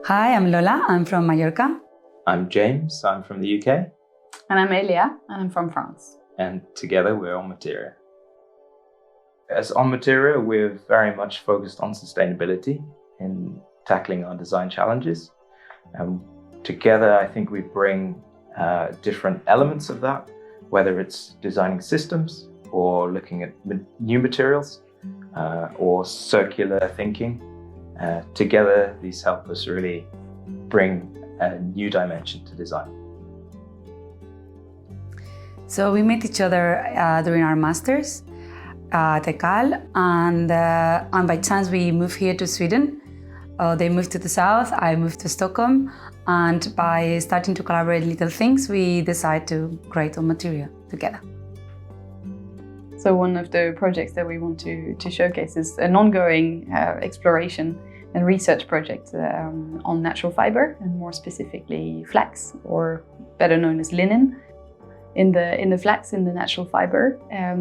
Hi, I'm Lola. I'm from Mallorca. I'm James. I'm from the UK. And I'm Eléa, and I'm from France. And together we're OnMateria. As OnMateria, we're very much focused on sustainability in tackling our design challenges. Together, I think we bring different elements of that, whether it's designing systems or looking at new materials or circular thinking. Together, these help us really bring a new dimension to design. So we met each other during our masters at ECAL, and by chance we moved here to Sweden. They moved to the south, I moved to Stockholm, and by starting to collaborate little things, we decided to create OnMateria together. So one of the projects that we want to showcase is an ongoing exploration and research project on natural fiber, and more specifically flax, or better known as linen. In the flax, in the natural fiber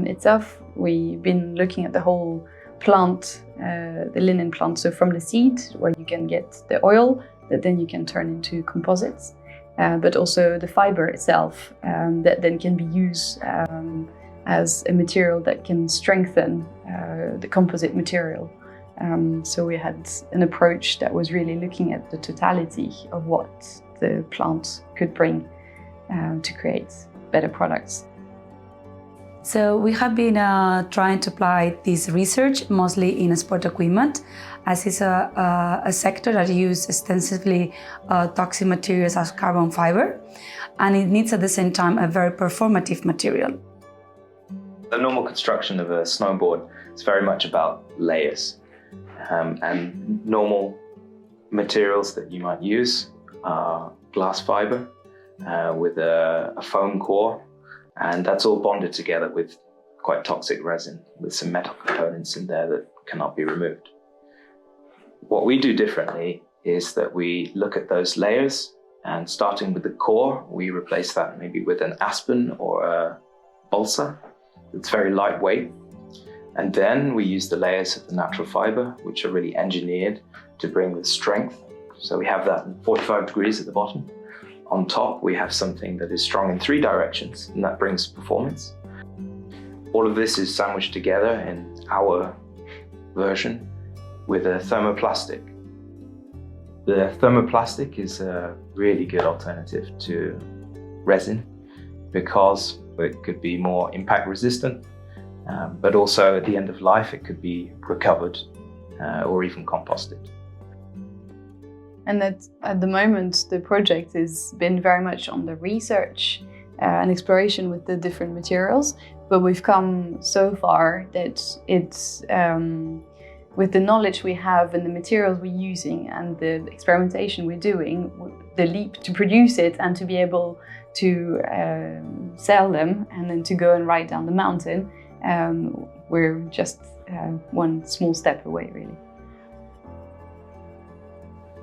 itself, we've been looking at the whole plant, the linen plant. So from the seed, where you can get the oil that then you can turn into composites, but also the fiber itself that then can be used as a material that can strengthen the composite material. So we had an approach that was really looking at the totality of what the plant could bring to create better products. So we have been trying to apply this research mostly in sport equipment, as it's a sector that uses extensively toxic materials as carbon fiber, and it needs at the same time a very performative material. The normal construction of a snowboard is very much about layers, and normal materials that you might use are glass fiber with a foam core, and that's all bonded together with quite toxic resin with some metal components in there that cannot be removed. What we do differently is that we look at those layers, and starting with the core, we replace that maybe with an aspen or a balsa. It's very lightweight. And then we use the layers of the natural fiber, which are really engineered to bring the strength. So we have that 45 degrees at the bottom. On top, we have something that is strong in 3 directions, and that brings performance. All of this is sandwiched together in our version with a thermoplastic. The thermoplastic is a really good alternative to resin because it could be more impact resistant, but also at the end of life it could be recovered or even composted. And that at the moment the project has been very much on the research and exploration with the different materials, but we've come so far that it's with the knowledge we have and the materials we're using and the experimentation we're doing, the leap to produce it and to be able to sell them and then to go and ride down the mountain, we're just one small step away, really.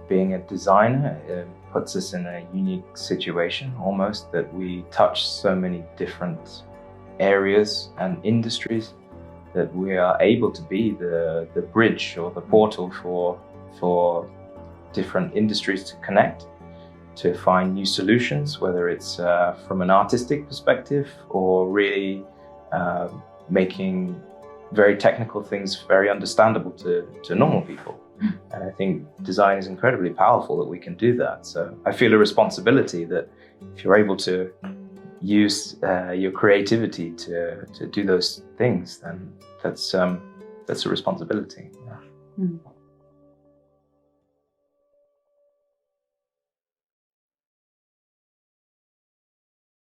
Being a designer puts us in a unique situation almost, that we touch so many different areas and industries that we are able to be the bridge or the portal for different industries to connect, to find new solutions, whether it's from an artistic perspective or really making very technical things very understandable to normal people. And I think design is incredibly powerful that we can do that. So I feel a responsibility that if you're able to use your creativity to do those things, then that's a responsibility. Yeah.